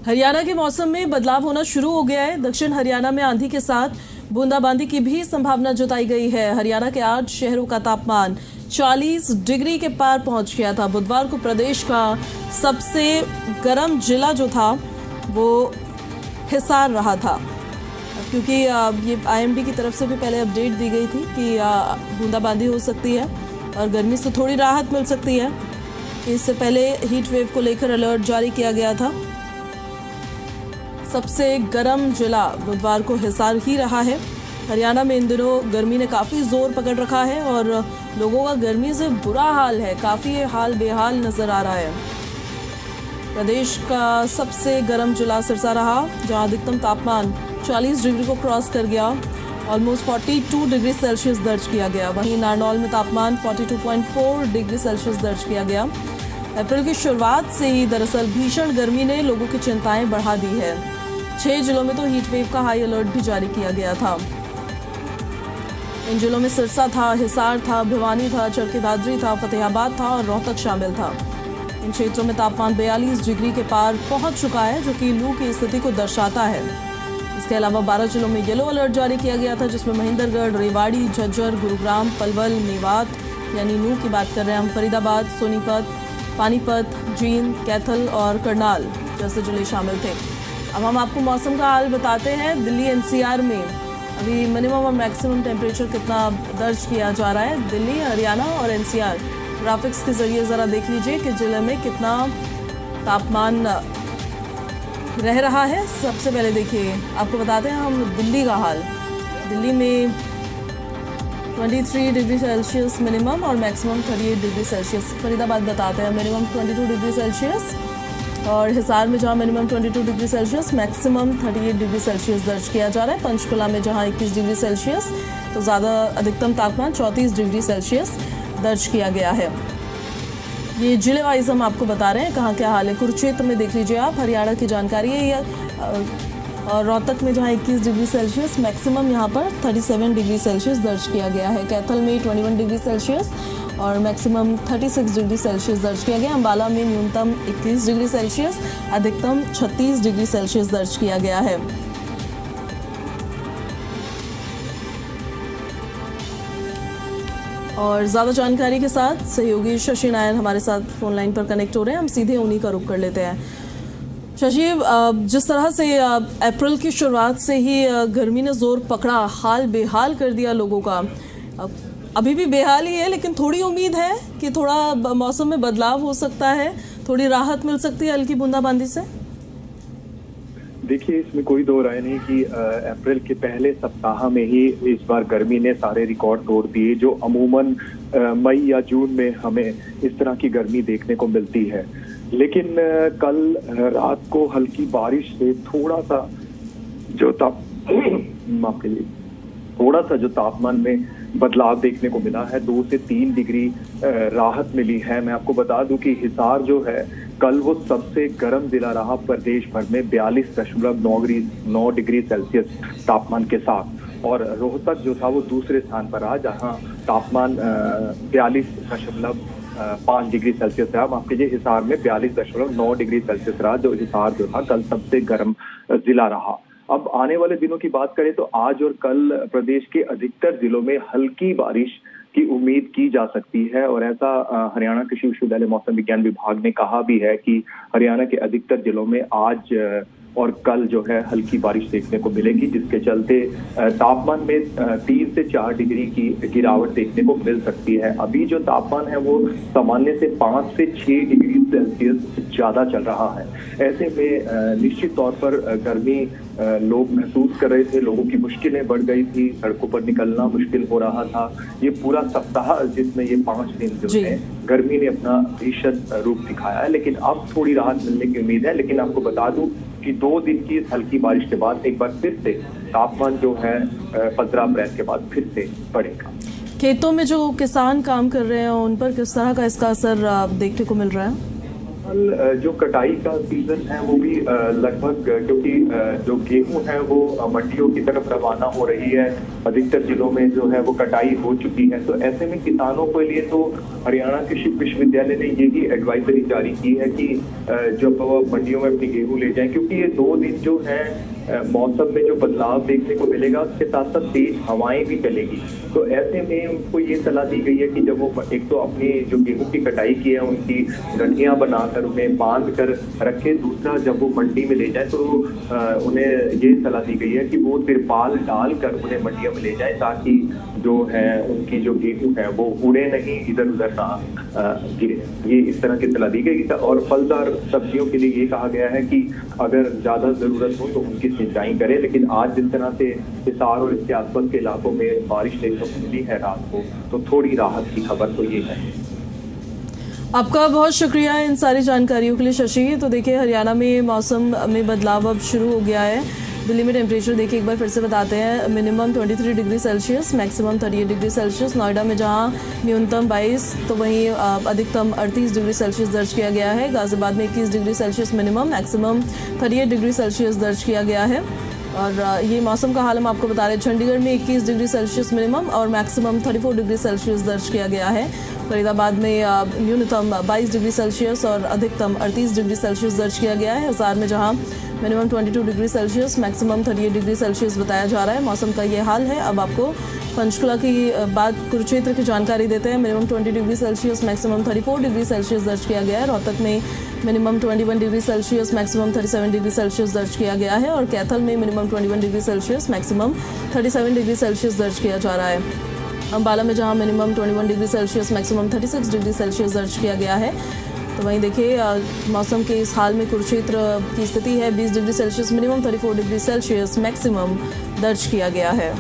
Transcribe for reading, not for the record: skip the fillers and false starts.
हरियाणा के मौसम में बदलाव होना शुरू हो गया है। दक्षिण हरियाणा में आंधी के साथ बूंदाबांदी की भी संभावना जताई गई है। हरियाणा के 8 शहरों का तापमान 40 डिग्री के पार पहुंच गया था। बुधवार को प्रदेश का सबसे गर्म जिला जो था वो हिसार रहा था, क्योंकि ये IMD की तरफ से भी पहले अपडेट दी गई थी कि बूंदाबांदी हो सकती है और गर्मी से थोड़ी राहत मिल सकती है। इससे पहले हीट वेव को लेकर अलर्ट जारी किया गया था। सबसे गर्म जिला बुधवार को हिसार ही रहा है। हरियाणा में इन दिनों गर्मी ने काफ़ी जोर पकड़ रखा है और लोगों का गर्मी से बुरा हाल है, काफ़ी हाल बेहाल नज़र आ रहा है। प्रदेश का सबसे गर्म जिला सिरसा रहा, जहां अधिकतम तापमान 40 डिग्री को क्रॉस कर गया। ऑलमोस्ट 42 डिग्री सेल्सियस दर्ज किया गया। वहीं नारनौल में तापमान 42.4 डिग्री सेल्सियस दर्ज किया गया। अप्रैल की शुरुआत से ही दरअसल भीषण गर्मी ने लोगों की चिंताएं बढ़ा दी है। 6 जिलों में तो हीट वेव का हाई अलर्ट भी जारी किया गया था। इन जिलों में सिरसा था, हिसार था, भिवानी था, चरखी दादरी था, फतेहाबाद था और रोहतक शामिल था। इन क्षेत्रों में तापमान 42 डिग्री के पार पहुंच चुका है, जो कि लू की स्थिति को दर्शाता है। इसके अलावा 12 जिलों में येलो अलर्ट जारी किया गया था, जिसमें महेंद्रगढ़, रेवाड़ी, झज्जर, गुरुग्राम, पलवल, मेवात यानी नू की बात कर रहे हैं हम, फरीदाबाद, सोनीपत, पानीपत, जींद, कैथल और करनाल जैसे जिले शामिल थे। अब हम आपको मौसम का हाल बताते हैं। दिल्ली NCR में अभी मिनिमम और मैक्सिमम टेम्परेचर कितना दर्ज किया जा रहा है। दिल्ली, हरियाणा और NCR ग्राफिक्स के जरिए ज़रा देख लीजिए कि जिले में कितना तापमान रह रहा है। सबसे पहले देखिए, आपको बताते हैं हम दिल्ली का हाल। दिल्ली में 23 डिग्री सेल्सियस मिनिमम और मैक्सिमम 38 डिग्री सेल्सियस। फरीदाबाद बताते हैं मिनिमम 22 डिग्री सेल्सियस और हिसार में जहां minimum 22 degree Celsius, maximum 38 degree Celsius दर्ज किया जा रहा है। पंचकुला में जहां 21 डिग्री सेल्सियस तो ज़्यादा अधिकतम तापमान 34 डिग्री सेल्सियस दर्ज किया गया है। ये जिले वाइज हम आपको बता रहे हैं कहाँ क्या हाल है। कुरुक्षेत्र में देख लीजिए आप, हरियाणा की जानकारी है। और रोहतक में जहाँ 21 डिग्री सेल्सियस, मैक्सिमम यहाँ पर 37 डिग्री सेल्सियस दर्ज किया गया है। कैथल में 21 डिग्री सेल्सियस और मैक्सिमम 36 डिग्री सेल्सियस दर्ज किया गया। अम्बाला में न्यूनतम 21 डिग्री सेल्सियस, अधिकतम 36 डिग्री सेल्सियस दर्ज किया गया है। और ज़्यादा जानकारी के साथ सहयोगी शशि नायर हमारे साथ फोन लाइन पर कनेक्ट हो रहे हैं। हम सीधे उन्हीं का रुख कर लेते हैं। शशि, जिस तरह से अप्रैल की शुरुआत से ही गर्मी ने जोर पकड़ा, हाल बेहाल कर दिया लोगों का। अभी भी बेहाल ही है, लेकिन थोड़ी उम्मीद है कि थोड़ा मौसम में बदलाव हो सकता है, थोड़ी राहत मिल सकती है हल्की बूंदाबांदी से। देखिए, इसमें कोई दो राय नहीं कि अप्रैल के पहले सप्ताह में ही इस बार गर्मी ने सारे रिकॉर्ड तोड़ दिए। जो अमूमन मई या जून में हमें इस तरह की गर्मी देखने को मिलती है, लेकिन कल रात को हल्की बारिश से थोड़ा सा जो तापमान में बदलाव देखने को मिला है। 2 से 3 डिग्री राहत मिली है। मैं आपको बता दूं कि हिसार जो है कल वो सबसे गर्म जिला रहा प्रदेश भर में 42.9 डिग्री सेल्सियस तापमान के साथ, और रोहतक जो था वो दूसरे स्थान पर रहा, जहां तापमान 42.5 डिग्री सेल्सियस रहा। माफ कीजिए, हिसार में 42.9 डिग्री सेल्सियस रहा, जो हिसार जो था कल सबसे गर्म जिला रहा। अब आने वाले दिनों की बात करें तो आज और कल प्रदेश के अधिकतर जिलों में हल्की बारिश की उम्मीद की जा सकती है, और ऐसा हरियाणा कृषि विश्वविद्यालय मौसम विज्ञान विभाग ने कहा भी है कि हरियाणा के अधिकतर जिलों में आज और कल जो है हल्की बारिश देखने को मिलेगी, जिसके चलते तापमान में 3 से 4 डिग्री की गिरावट देखने को मिल सकती है। अभी जो तापमान है वो सामान्य से 5 से 6 डिग्री सेल्सियस ज्यादा चल रहा है। ऐसे में निश्चित तौर पर गर्मी लोग महसूस कर रहे थे, लोगों की मुश्किलें बढ़ गई थी, सड़कों पर निकलना मुश्किल हो रहा था। ये पूरा सप्ताह जिसमें ये 5 दिन जो है गर्मी ने अपना भीषण रूप दिखाया है, लेकिन अब थोड़ी राहत मिलने की उम्मीद है। लेकिन आपको बता दूं कि 2 दिन की इस हल्की बारिश के बाद एक बार फिर से तापमान जो है 15 अप्रैल के बाद फिर से बढ़ेगा। खेतों में जो किसान काम कर रहे हैं उन पर किस तरह का इसका असर देखने को मिल रहा है? जो कटाई का सीजन है वो भी लगभग, क्योंकि जो गेहूं है वो मंडियों की तरफ रवाना हो रही है, अधिकतर जिलों में जो है वो कटाई हो चुकी है। तो ऐसे में किसानों के लिए तो हरियाणा कृषि विश्वविद्यालय ने यही एडवाइजरी जारी की है कि जब वो मंडियों में अपनी गेहूं ले जाएं, क्योंकि ये 2 दिन जो है मौसम में जो बदलाव देखने को मिलेगा, उसके साथ साथ तेज हवाएं भी चलेगी। तो ऐसे में उनको ये सलाह दी गई है कि जब वो एक तो अपनी जो गेहूं की कटाई की है उनकी गठियां बनाकर उन्हें बांध कर रखे, दूसरा जब वो मंडी में ले जाए तो उन्हें ये सलाह दी गई है कि वो तिरपाल डालकर उन्हें मंडियों में ले जाए, ताकि जो है उनकी जो गेहूं है वो उड़े नहीं, इधर उधर ना गिरे। ये इस तरह की सलाह दी गई। और फलदार सब्जियों के लिए ये कहा गया है कि अगर ज्यादा जरूरत हो तो उनकी सिंचाई करें। लेकिन आज जिस तरह से हिसार और इसके आसपास के इलाकों में बारिश देखने को मिली है रात को, तो थोड़ी राहत की खबर तो ये है। आपका बहुत शुक्रिया इन सारी जानकारियों के लिए शशि। तो देखिए, हरियाणा में मौसम में बदलाव अब शुरू हो गया है। दिल्ली में टेम्परेचर देखिए एक बार फिर से बताते हैं, minimum 23 degree Celsius, maximum 38 degree Celsius. Noida में जहां न्यूनतम 22 तो वहीं अधिकतम 38 डिग्री सेल्सियस दर्ज किया गया है। गाजियाबाद में 21 degree Celsius minimum, maximum 38 degree Celsius दर्ज किया गया है। और ये मौसम का हाल हम आपको बता रहे हैं, चंडीगढ़ में 21 डिग्री सेल्सियस मिनिमम और मैक्सिमम 34 डिग्री सेल्सियस दर्ज किया गया है। फरीदाबाद में न्यूनतम 22 डिग्री सेल्सियस और अधिकतम 38 डिग्री सेल्सियस दर्ज किया गया है। हिसार में जहां minimum 22 degree Celsius, maximum 38 degree Celsius बताया जा रहा है। मौसम का ये हाल है। अब आपको पंचकुला की बात, कुरुक्षेत्र की जानकारी देते हैं। Minimum 20 degree Celsius, maximum 34 degree Celsius दर्ज किया गया है। रोहतक में minimum 21 degree Celsius, maximum 37 degree Celsius दर्ज किया गया है। और कैथल में minimum 21 degree Celsius, maximum 37 degree Celsius दर्ज किया जा रहा है। अम्बाला में जहां minimum 21 degree Celsius, maximum 36 degree Celsius दर्ज किया गया है। तो वहीं देखिए, मौसम के इस हाल में कुरुक्षेत्र की स्थिति है, 20 degree Celsius minimum, 34 degree Celsius maximum दर्ज किया गया है।